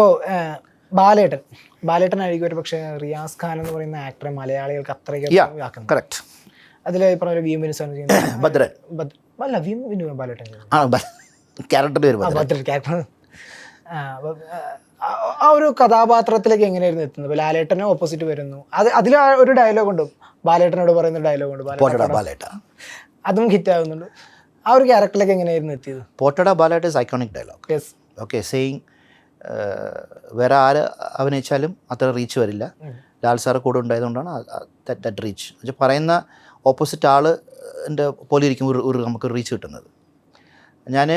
ഇപ്പോൾ ബാലേട്ടനായിരിക്കും ഒരു പക്ഷേ റിയാസ് ഖാൻ എന്ന് പറയുന്ന ആക്ടറെ മലയാളികൾക്ക് അത്രയ്ക്ക് ആക്കുന്നത്. കറക്റ്റ്. അതിൽ ഈ പറഞ്ഞ വി എം വിനുസാണ് ഭദ്രൻ അല്ല വി എം വിനു ബാലേട്ടൻ ക്യാരക്ടർ പേര് ഭദ്രൻ ക്യാരക്ടർ. ആ ഒരു കഥാപാത്രത്തിലേക്ക് എങ്ങനെയായിരുന്നു എത്തുന്നത്? ലാലേട്ടനെ ഓപ്പോസിറ്റ് വരുന്നു, അതിൽ ഒരു ഡയലോഗ് ഉണ്ട്, ബാലേട്ടനോട് പറയുന്ന ഡയലോഗ് ഉണ്ട്, ബാലേട്ട, അതും ഹിറ്റ് ആകുന്നുണ്ട്. ആ ഒരു ക്യാരക്ടറിലേക്ക് എങ്ങനെയായിരുന്നു എത്തിയത്? പോട്ടട ബാലേട്ട is iconic dialogue. Okay, saying വേറെ ആര് അഭിനയിച്ചാലും അത്ര റീച്ച് വരില്ല. ലാൽ സാറ് കൂടെ ഉണ്ടായതുകൊണ്ടാണ് ദാറ്റ് റീച്ച്. എന്നുവെച്ചാൽ പറയുന്ന ഓപ്പോസിറ്റ് ആളിൻ്റെ പോലെ ഇരിക്കും ഒരു നമുക്ക് റീച്ച് കിട്ടുന്നത്. ഞാൻ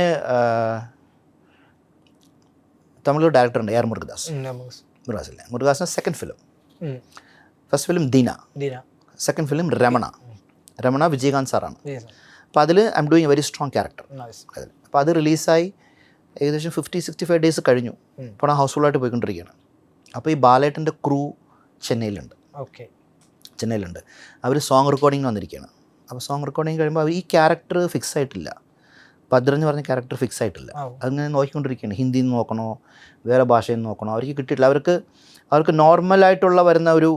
തമിഴ് ഡയറക്ടറുണ്ട് AR മുരുഗദാസിൻ്റെ second film. First film Dheena, second film Ramana Vijayakanth സാറാണ്. അപ്പോൾ അതിൽ I am doing a very strong character. അപ്പോൾ അത് റിലീസായി ഏകദേശം 50-65 ഡേയ്സ് കഴിഞ്ഞു. പടം ഹൗസ്ഫുള്ളായിട്ട് പോയിക്കൊണ്ടിരിക്കുകയാണ്. അപ്പോൾ ഈ ബാലേട്ടൻ്റെ ക്രൂ ചെന്നൈയിലുണ്ട്. അവർ സോങ് റെക്കോർഡിങ്ങിന് വന്നിരിക്കുകയാണ്. അപ്പോൾ സോങ് റെക്കോർഡിങ് കഴിയുമ്പോൾ ഈ ക്യാരക്ടർ ഫിക്സ് ആയിട്ടില്ല, ഭദ്രൻ എന്ന് പറഞ്ഞ ക്യാരക്ടർ ഫിക്സ് ആയിട്ടില്ല. അങ്ങനെ നോക്കിക്കൊണ്ടിരിക്കുകയാണ്, ഹിന്ദിയിൽ നിന്ന് നോക്കണോ വേറെ ഭാഷയിൽ നിന്ന് നോക്കണോ, അവർക്ക് കിട്ടിയിട്ടില്ല. അവർക്ക് നോർമലായിട്ടുള്ള വരുന്ന ഒരു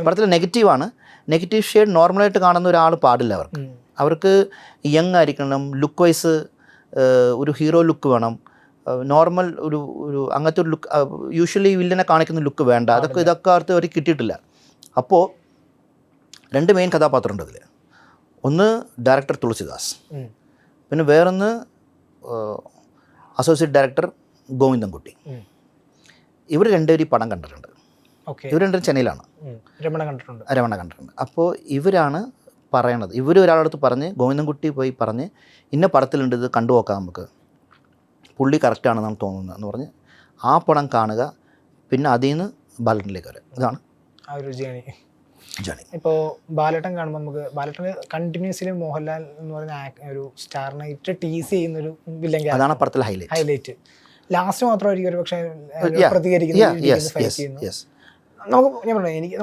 പടത്തിൽ നെഗറ്റീവ് ഷെയ്ഡ് നോർമലായിട്ട് കാണുന്ന ഒരാൾ പാടില്ല. അവർക്ക് യങ് ആയിരിക്കണം, ലുക്ക് വൈസ് ഒരു ഹീറോ ലുക്ക് വേണം, നോർമൽ ഒരു അങ്ങനത്തെ ഒരു ലുക്ക്, യൂഷ്വലി വില്ലനെ കാണിക്കുന്ന ലുക്ക് വേണ്ട. ഇതൊക്കെ അവർക്ക് കിട്ടിയിട്ടില്ല. അപ്പോൾ 2 മെയിൻ കഥാപാത്രമുണ്ട് അതിൽ. ഒന്ന് ഡയറക്ടർ തുളസിദാസ്, പിന്നെ വേറൊന്ന് അസോസിയേറ്റ് ഡയറക്ടർ ഗോവിന്ദൻകുട്ടി. ഇവർ രണ്ടുപേരും ഈ പടം കണ്ടിട്ടുണ്ട്. ഇവർ രണ്ടും ചെന്നൈയിലാണ്. രമണ കണ്ടിട്ടുണ്ട്. അപ്പോൾ ഇവരാണ് പറയണത്. ഇവർ ഒരാളടുത്ത് പറഞ്ഞ്, ഗോവിന്ദൻകുട്ടി പോയി പറഞ്ഞ് ഇന്ന പടത്തിലുണ്ട്, ഇത് കണ്ടു നോക്കാം നമുക്ക്, പുള്ളി കറക്റ്റാണെന്നാണ് തോന്നുന്നത് എന്ന് പറഞ്ഞ് ആ പടം കാണുക. പിന്നെ അതിൽ നിന്ന് ബാലേട്ടനിലേക്ക് വരിക. ഇതാണ് ആ ഒരു ജേണി. ഇപ്പോൾ ബാലേട്ടൻ കാണുമ്പോൾ നമുക്ക് ബാലേട്ടന് കണ്ടിന്യൂസ്ലി മോഹൻലാൽ എന്ന് പറയുന്ന ഒരു സ്റ്റാറിനെ ഇട്ട് ടീസ് ചെയ്യുന്നൊരു വില്ലൻ, അതാണ് പടത്തിലെ ഹൈലൈറ്റ്. ലാസ്റ്റ് മാത്രമായിരിക്കും ഒരു പക്ഷേ പ്രതികരിക്കുന്നത്.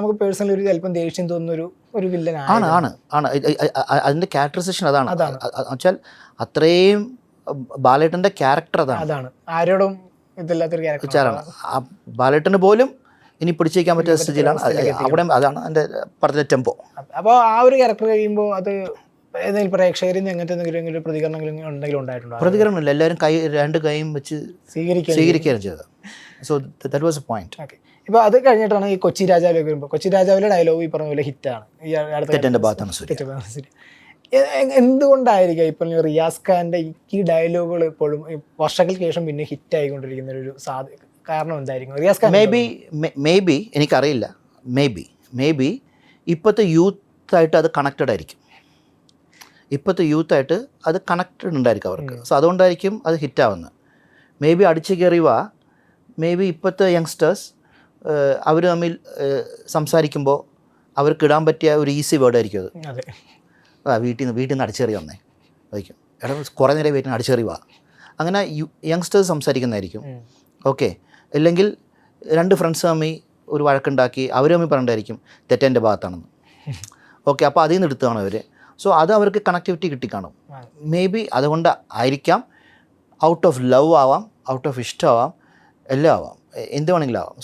നമുക്ക് പേഴ്സണലി ഒരു ചിലപ്പം ദേഷ്യം തോന്നുന്ന ഒരു വില്ലനാണ്. അതിൻ്റെ ക്യാരക്ടറൈസേഷൻ അതാണ്. വെച്ചാൽ അത്രയും ബാലേട്ടൻ്റെ ക്യാരക്ടർ അതാണ്. ആരോടും ഇതില്ലാത്തൊരു ക്യാരക്ടറാണ്. ബാലേട്ടന് പോലും ഇനി പിടിച്ചേക്കാൻ പറ്റിയ സ്ഥിതിയിലാണ്. അവിടെ അതാണ് എൻ്റെ പടത്തിലെ ടെമ്പോ. അപ്പോൾ ആ ഒരു ക്യാരക്ടർ കഴിയുമ്പോൾ അത് ഏതെങ്കിലും പ്രേക്ഷകരിൽ നിന്ന് എങ്ങനത്തെ എന്തെങ്കിലും പ്രതികരണം ഉണ്ടായിട്ടുണ്ടോ? പ്രതികരണമില്ല, എല്ലാവരും 2 കൈയും വെച്ച് സ്വീകരിക്കുകയാണ് ചെയ്തത്. So that was A point. Okay, ഇപ്പോൾ അത് കഴിഞ്ഞിട്ടാണ് ഈ കൊച്ചി രാജാവിലേക്ക് വരുമ്പോൾ, കൊച്ചി രാജാവിലെ ഡയലോഗ് ഈ പറഞ്ഞ പോലെ ഹിറ്റാണ്. തെറ്റെൻ്റെ ഭാഗത്താണ്. എന്തുകൊണ്ടായിരിക്കും ഇപ്പം റിയാസ് ഖാൻ്റെ ഈ ഡയലോഗുകൾ എപ്പോഴും വർഷങ്ങൾക്ക് ശേഷം പിന്നെ ഹിറ്റായിക്കൊണ്ടിരിക്കുന്ന ഒരു കാരണം എന്തായിരിക്കും? റിയാസ് ഖാൻ മേ ബി എനിക്കറിയില്ല, മേ ബി ഇപ്പോഴത്തെ യൂത്തായിട്ട് അത് കണക്റ്റഡ് ആയിരിക്കും. അത് കണക്റ്റഡ് ഉണ്ടായിരിക്കും അവർക്ക്. സോ അതുകൊണ്ടായിരിക്കും അത് ഹിറ്റാവുന്നത്. മേ ബി അടിച്ചു കയറിയ ഇപ്പോഴത്തെ യങ്സ്റ്റേഴ്സ് അവർ തമ്മിൽ സംസാരിക്കുമ്പോൾ അവർക്ക് ഇടാൻ പറ്റിയ ഒരു ഈസി വേർഡായിരിക്കും അത്. വീട്ടിൽ നിന്ന് അടിച്ചേറി വന്നേ വയ്ക്കും, എടാ കുറേ നേരം വീട്ടിൽ നിന്ന് അടിച്ചേറി വാ, അങ്ങനെ യങ്സ്റ്റേഴ്സ് സംസാരിക്കുന്നതായിരിക്കും. ഓക്കെ, അല്ലെങ്കിൽ 2 ഫ്രണ്ട്സ് തമ്മിൽ ഒരു വഴക്കുണ്ടാക്കി അവർ തമ്മിൽ പറഞ്ഞിട്ടായിരിക്കും തെറ്റെൻ്റെ ഭാഗത്താണെന്ന്. ഓക്കെ, അപ്പോൾ അതിൽ നിന്ന് എടുത്തതാണ് അവർ. സോ അത് അവർക്ക് കണക്ടിവിറ്റി കിട്ടിക്കാണും. മേ ബി അതുകൊണ്ട് ആയിരിക്കാം. ഔട്ട് ഓഫ് ലവ് ആവാം, ഔട്ട് ഓഫ് ഇഷ്ടമാവാം, എല്ലാം ആവാം, എന്ത് വേണമെങ്കിലും ആവാം.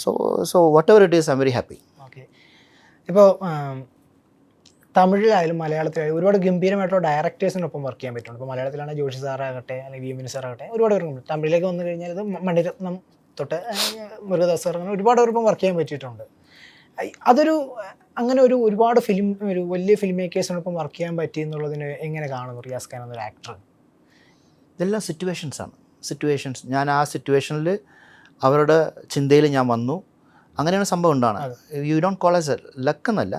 So what ever it is I am very happy. Okay, ഇപ്പോൾ തമിഴിലായാലും മലയാളത്തിലായാലും ഒരുപാട് ഗംഭീരമായിട്ടുള്ള ഡയറക്ടേഴ്സിനൊപ്പം വർക്ക് ചെയ്യാൻ പറ്റുന്നുണ്ട്. ഇപ്പോൾ മലയാളത്തിലാണെങ്കിൽ ജോഷി സാറാകട്ടെ, അല്ലെങ്കിൽ വി എം സാറാകട്ടെ, ഒരുപാട് പേരുണ്ട്. തമിഴിലേക്ക് വന്നു കഴിഞ്ഞാൽ ഇത് മണിരത്നം തൊട്ട് മുരുകദാസ് സാർ, അങ്ങനെ ഒരുപാട് പേർക്കും വർക്ക് ചെയ്യാൻ പറ്റിയിട്ടുണ്ട്. അങ്ങനെ ഒരുപാട് ഒരു വലിയ ഫിലിം മേക്കേഴ്സിനൊപ്പം വർക്ക് ചെയ്യാൻ പറ്റി എന്നുള്ളതിന് എങ്ങനെ കാണുന്നു റിയാസ് ഖാൻ എന്നൊരു ആക്ടർ? ഇതെല്ലാം സിറ്റുവേഷൻസ്. ഞാൻ ആ സിറ്റുവേഷനിൽ അവരുടെ ചിന്തയിൽ ഞാൻ വന്നു, അങ്ങനെയാണ് സംഭവം ഉണ്ടാണ്. You don't call as luck എന്നല്ല,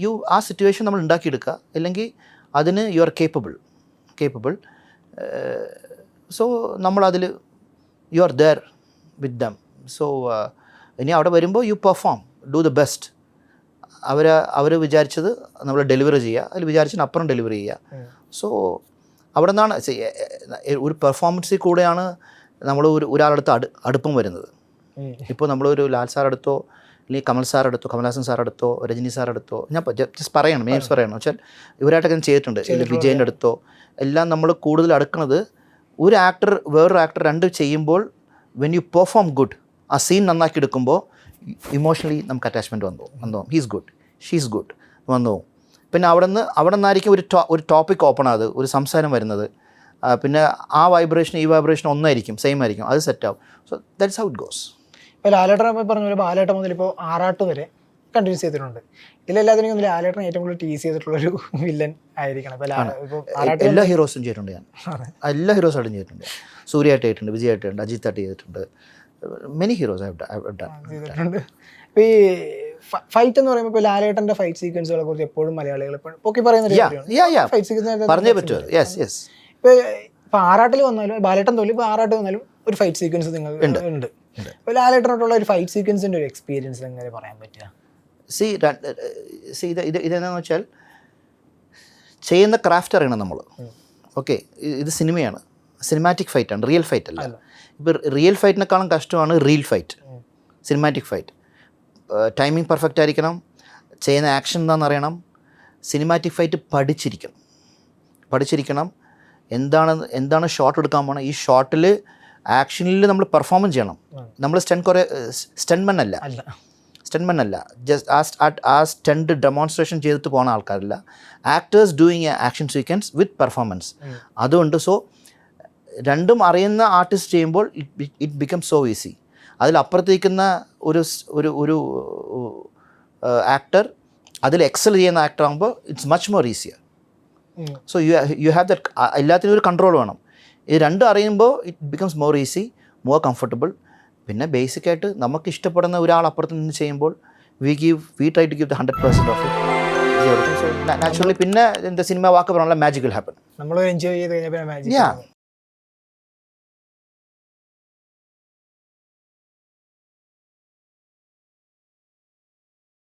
യു ആ സിറ്റുവേഷൻ നമ്മൾ ഉണ്ടാക്കിയെടുക്കുക, അല്ലെങ്കിൽ അതിന് യു ആർ കേപ്പബിൾ. സോ നമ്മളതിൽ you are there with them. So ഇനി അവിടെ വരുമ്പോൾ you perform, do the best. അവർ വിചാരിച്ചത് നമ്മൾ ഡെലിവറി ചെയ്യുക, അതിൽ വിചാരിച്ചതിന് അപ്പുറം ഡെലിവറി ചെയ്യുക. സോ അവിടെ നിന്നാണ് ഒരു പെർഫോമൻസിൽ കൂടെയാണ് നമ്മൾ ഒരാളടുത്ത് അടുപ്പം വരുന്നത്. ഇപ്പോൾ നമ്മളൊരു ലാൽ സാർ അടുത്തോ, അല്ലെങ്കിൽ കമൽഹാസൻ സാർ അടുത്തോ, രജനി സാർ അടുത്തോ, ഞാൻ ജസ്റ്റ് പറയണം, നെയിംസ് പറയണം വെച്ചാൽ ഇവരായിട്ടൊക്കെ ഞാൻ ചെയ്തിട്ടുണ്ട്. വിജയൻ്റെ അടുത്തോ എല്ലാം നമ്മൾ കൂടുതൽ അടുക്കുന്നത് ഒരു ആക്ടർ വേറൊരു ആക്ടർ 2 ചെയ്യുമ്പോൾ വെൻ യു പെർഫോം ഗുഡ്, ആ സീൻ നന്നാക്കി എടുക്കുമ്പോൾ ഇമോഷണലി നമുക്ക് അറ്റാച്ച്മെൻറ്റ് വന്നു ഹീസ് ഗുഡ്, ഷീസ് ഗുഡ് വന്നു. പിന്നെ അവിടെ നിന്നായിരിക്കും ഒരു ടോപ്പിക് ഓപ്പൺ ആകുന്നത്, ഒരു സംസാരം വരുന്നത്. പിന്നെ ആ വൈബ്രേഷൻ ഈ വൈബ്രേഷൻ ഒന്നായിരിക്കും, സെയിം ആയിരിക്കും, അത് സെറ്റാവും. So that's how it goes. ഇപ്പോൾ ലാലേട്ടൻ പറഞ്ഞ പോലെ ബാലേട്ടൻ മുതൽ ഇപ്പോൾ ആറാട്ട് വരെ കണ്ടിന്യൂസ് ചെയ്തിട്ടുണ്ട്. ഇതിലെല്ലാത്തിനും ഒന്നും ലാലേട്ടൻ ഏറ്റവും കൂടുതൽ ടീസ് ചെയ്തിട്ടുള്ളൊരു വില്ലൻ ആയിരിക്കണം. ഇപ്പോൾ ആറാട്ട് എല്ലാ ഹീറോസും ചെയ്തിട്ടുണ്ട് ഞാൻ, എല്ലാ ഹീറോസായിട്ടും ചെയ്തിട്ടുണ്ട്. സൂര്യയായിട്ട് ചെയ്തിട്ടുണ്ട്, വിജയായിട്ടുണ്ട്, അജിത്തായിട്ട് ചെയ്തിട്ടുണ്ട്, മെനി ഹീറോസ് ചെയ്തിട്ടുണ്ട്. ഇപ്പോൾ ഈ ഫൈറ്റ് എന്ന് പറയുമ്പോൾ ഇപ്പോൾ ലാലേട്ടൻ്റെ ഫൈറ്റ് സീക്വൻസുകളെ കുറിച്ച് എപ്പോഴും മലയാളികൾ പൊക്കി പറയുന്ന ഫൈറ്റ് സീക്വൻസ് പറഞ്ഞേ പറ്റുമോ? Yes yes. ഇപ്പോൾ ആറാട്ടിൽ വന്നാലും ബാലേട്ടൻ തോലും ഇപ്പോൾ ആറാട്ട് വന്നാലും ഒരു ഫൈറ്റ് സീക്വൻസ് നിങ്ങൾ ഉണ്ട്. ഇപ്പോൾ ലാലേട്ടനോട്ടുള്ള ഒരു ഫൈറ്റ് സീക്വൻസിൻ്റെ ഒരു എക്സ്പീരിയൻസ് എങ്ങനെ പറയാൻ പറ്റുക? ഇതെന്താണെന്ന് വെച്ചാൽ ചെയ്യുന്ന ക്രാഫ്റ്റ് അറിയണം നമ്മൾ. ഓക്കെ, ഇത് സിനിമയാണ്, സിനിമാറ്റിക് ഫൈറ്റാണ്, റിയൽ ഫൈറ്റ് അല്ല. ഇപ്പോൾ റിയൽ ഫൈറ്റിനേക്കാളും കഷ്ടമാണ് reel fight, cinematic fight. Timing perfect ആയിരിക്കണം, ചെയ്യുന്ന ആക്ഷൻ എന്താണെന്ന് അറിയണം, സിനിമാറ്റിക് ഫൈറ്റ് പഠിച്ചിരിക്കണം. എന്താണ് ഷോട്ട് എടുക്കാൻ പോകണം, ഈ ഷോട്ടിൽ ആക്ഷനിൽ നമ്മൾ പെർഫോമൻസ് ചെയ്യണം. നമ്മൾ സ്റ്റൺമെൻ അല്ല, ജസ്റ്റ് ആ സ്റ്റണ്ട് ഡെമോൺസ്ട്രേഷൻ ചെയ്തിട്ട് പോകുന്ന ആൾക്കാരല്ല. Actors doing a action sequence with performance. അതുകൊണ്ട് രണ്ടും അറിയുന്ന ആർട്ടിസ്റ്റ് ചെയ്യുമ്പോൾ ഇറ്റ് ബിക്കം സോ ഈസി. അതിലപ്പുറത്തേക്കുന്ന ഒരു ആക്ടർ അതിൽ എക്സൽ ചെയ്യുന്ന ആക്ടർ ആകുമ്പോൾ it's much more easier. So you have that, എല്ലാത്തിനും ഒരു കൺട്രോൾ വേണം. ഇത് രണ്ടും അറിയുമ്പോൾ it becomes more easy, more comfortable. പിന്നെ ബേസിക്കായിട്ട് നമുക്ക് ഇഷ്ടപ്പെടുന്ന ഒരാൾ അപ്പുറത്ത് നിന്ന് ചെയ്യുമ്പോൾ we try to give the 100% of it. So naturally പിന്നെ എന്താ സിനിമ വാക്ക് പറഞ്ഞാൽ മാജിക് വിൽ ഹാപ്പൻ. നമ്മൾ എൻജോയ് ചെയ്ത് കഴിഞ്ഞാൽ